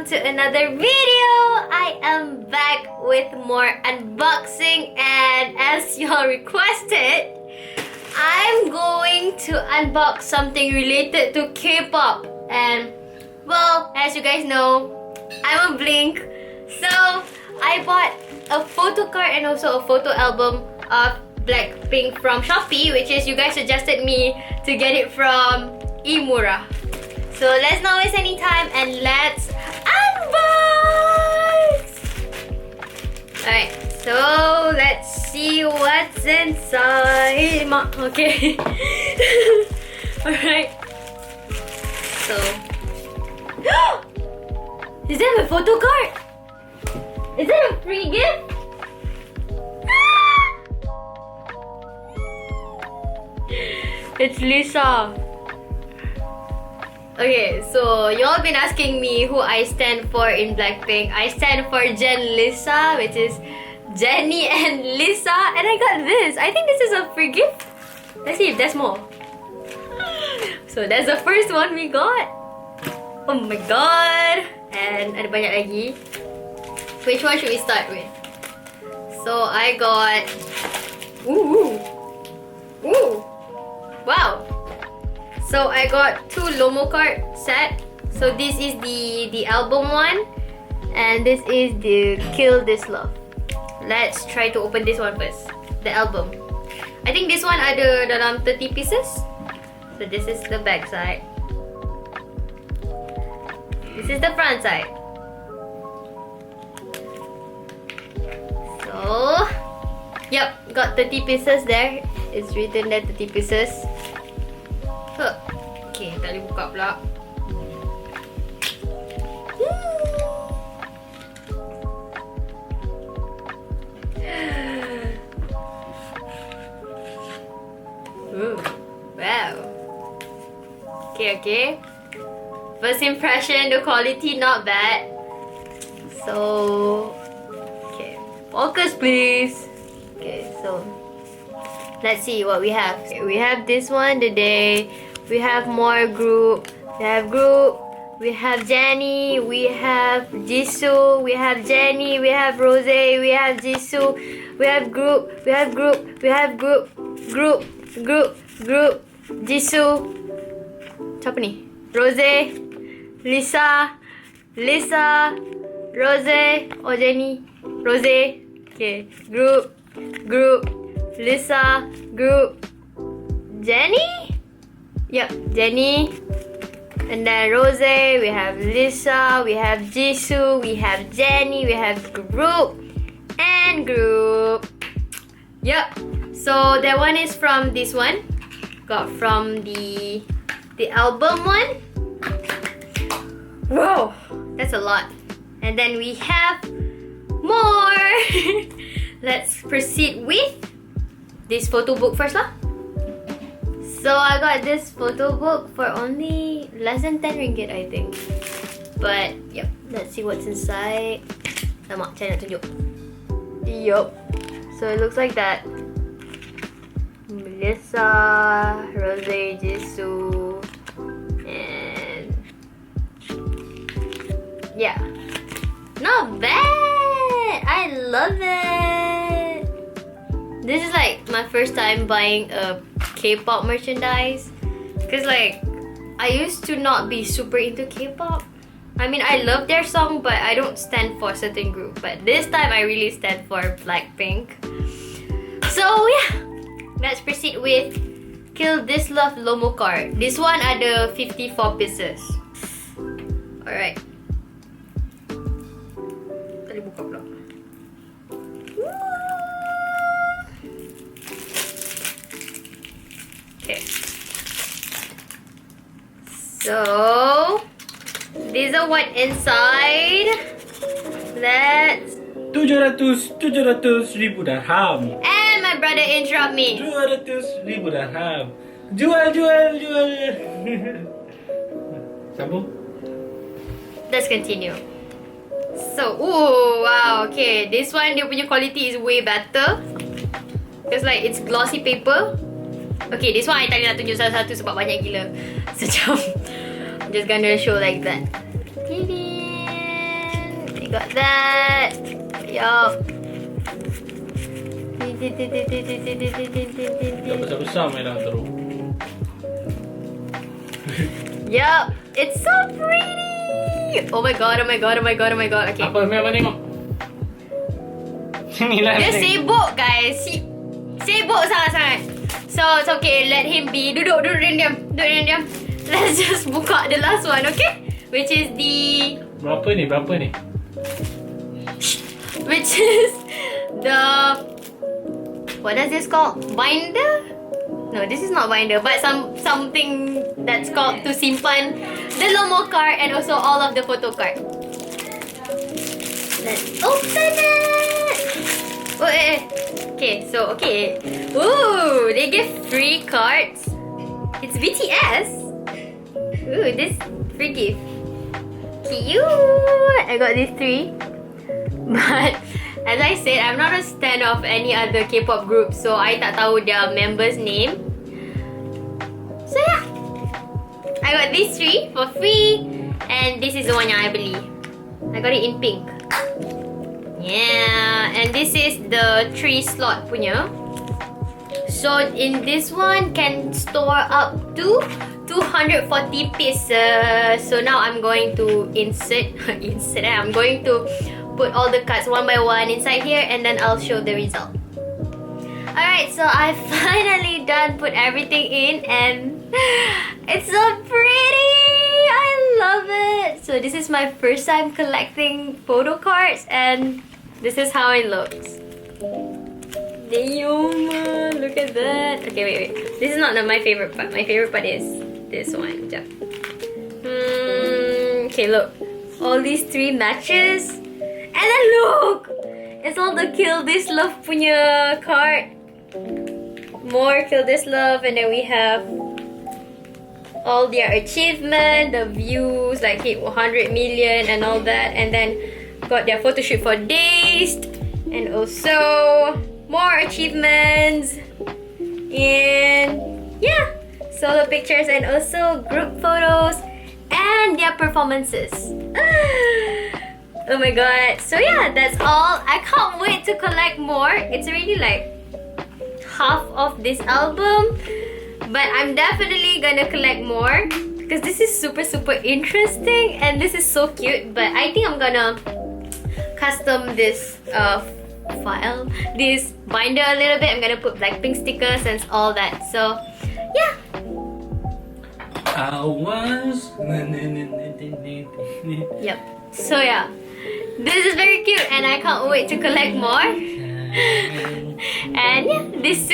to another video. I am back with more unboxing, and as y'all requested, I'm going to unbox something related to K-pop. And well, as you guys know, I'm a Blink, so I bought a photo card and also a photo album of BLACKPINK from Shopee, which is you guys suggested me to get it from Imura. So let's not waste any time and let's unbox! Alright, so let's see what's inside. Okay. Alright. So. Is that a photo card? Is that a free gift? It's Lisa. Okay, so y'all been asking me who I stand for in BLACKPINK. I stand for Jen Lisa, which is Jennie and Lisa. And I got this. I think this is a free gift. Let's see if there's more. So that's the first one we got. Oh my god. And ada banyak lagi. Which one should we start with? So I got... Ooh. Ooh. Wow. So I got 2 Lomo card set. So this is the album one, and this is the Kill This Love. Let's try to open this one first. The album. I think this one ada dalam 30 pieces. So this is the back side. This is the front side. So, yep, got 30 pieces there. It's written there 30 pieces. Okay, tak boleh buka pula. Wow. Okay. First impression, the quality not bad. So, okay. Focus please. Okay, so let's see what we have. We have this one today. We have more group. We have group. We have Jennie. We have Jisoo. We have Jennie. We have Rose. We have Jisoo. We have group. We have group. We have group. Group. Group. Group. Jisoo. Siapa ni? Rose. Lisa. Lisa. Rose. Oh, Jennie. Rose. Okay. Group. Group. Lisa. Group. Jennie? Yep, Jennie. And then Rose, we have Lisa, we have Jisoo, we have Jennie, we have group and group. Yep. So that one is from this one. Got from the album one. Whoa, that's a lot. And then we have more. Let's proceed with this photo book first lah. So I got this photo book for only less than 10 ringgit, I think. But yep, let's see what's inside. Lama, saya nak tunjuk. Yup. So it looks like that. Melissa, Rose, Jisoo, and yeah, not bad. I love it. This is like my first time buying a K-pop merchandise, because like I used to not be super into K-pop. I mean, I love their song, but I don't stand for a certain group. But this time I really stand for BLACKPINK. So yeah, let's proceed with Kill This Love Lomo card. This one ada 54 pieces. Alright. Tadi buka pula. Okay. So these are what inside. Let's 700,000 dirham. and my brother interrupt me. 200,000 dirham. Jual. Sambung. Let's continue. So, ooh, wow, okay. This one, dia punya quality is way better. Because like, it's glossy paper. Okay, this one I tak nak tunjuk satu-satu sebab banyak gila. So, I'm just gonna show like that. got that. Yup. Dah besar-besar main dalam teruk. Yup. It's so pretty. Oh my god, oh my god, oh my god, oh my god. Okay. Apa Mel tengok? Sini lah. Dia sibuk guys. Sibuk sangat-sangat. So it's okay. Let him be. Duduk dan diam. Duduk dan diam. Let's just buka the last one, okay? Which is the... Berapa ni? Which is the... What does this called? Binder? No, this is not binder, but something that's called to simpan the lomo card and also all of the photo card. Let's open it. Oh, okay, so okay. Ooh, they give free cards. It's BTS. Ooh, this free gift. Cute. I got these 3. But as I said, I'm not a stan of any other K-pop group, so I tak tahu their members' name. So yeah, I got these 3 for free, and this is the one yang I beli. I got it in pink. Yeah, and this is the 3 slot punya. So in this one can store up to 240 pieces. So now I'm going to insert. I'm going to put all the cards one by one inside here, and then I'll show the result. Alright, so I finally done put everything in, and it's so pretty. I love it. So this is my first time collecting photo cards, and this is how it looks. Damn, look at that. Okay, wait. This is not my favorite part. My favorite part is this one. Okay, look. All these 3 matches. And then look! It's all the Kill This Love punya card. More Kill This Love, and then we have all their achievement, the views, like hit 100 million and all that. And then got their photo shoot for Dazed. And also more achievements. And yeah, solo pictures and also group photos and their performances. Oh my god. So yeah, that's all. I can't wait to collect more. It's already like half of this album, but I'm definitely gonna collect more because this is super interesting and this is so cute. But I think I'm gonna custom this this binder a little bit. I'm gonna put BLACKPINK stickers and all that. So yeah. I was. Yep. So yeah. This is very cute and I can't wait to collect more. And yeah, these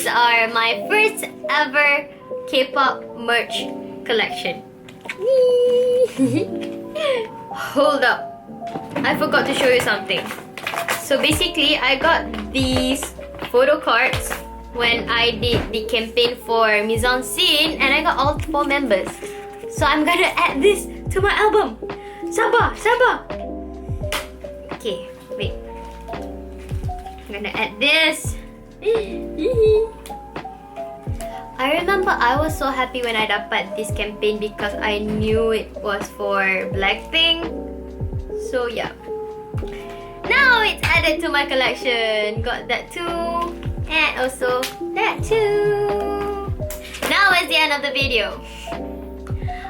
are my first ever K-pop merch collection. Hold up, I forgot to show you something. So basically, I got these photo cards when I did the campaign for Mise en Scene, and I got all 4 members. So I'm gonna add this to my album. Sabar. Okay, wait. I'm gonna add this. I remember I was so happy when I dapat this campaign because I knew it was for BLACKPINK. So yeah. Now it's added to my collection. Got that too. And also that too. Now is the end of the video.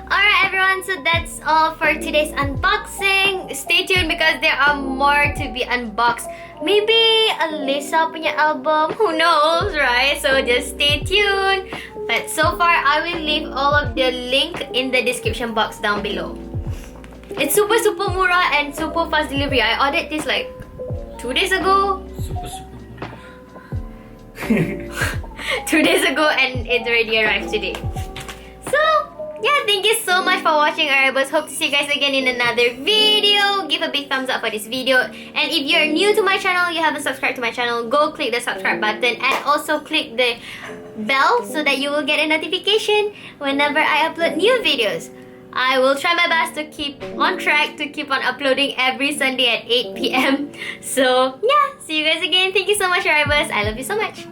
Alright everyone, so that's all for today's unboxing. Stay tuned because there are more to be unboxed. Maybe a Lisa punya album, who knows, right? So just stay tuned. But so far, I will leave all of the link in the description box down below. It's super murah and super fast delivery. I ordered this like 2 days ago. Super. 2 days ago and it already arrived today. So yeah, thank you so much for watching, Arabos. Hope to see you guys again in another video. Give a big thumbs up for this video. And if you're new to my channel, you haven't subscribed to my channel, go click the subscribe button and also click the bell so that you will get a notification whenever I upload new videos. I will try my best to keep on track, to keep on uploading every Sunday at 8 PM. So yeah, see you guys again. Thank you so much, Arabos. I love you so much.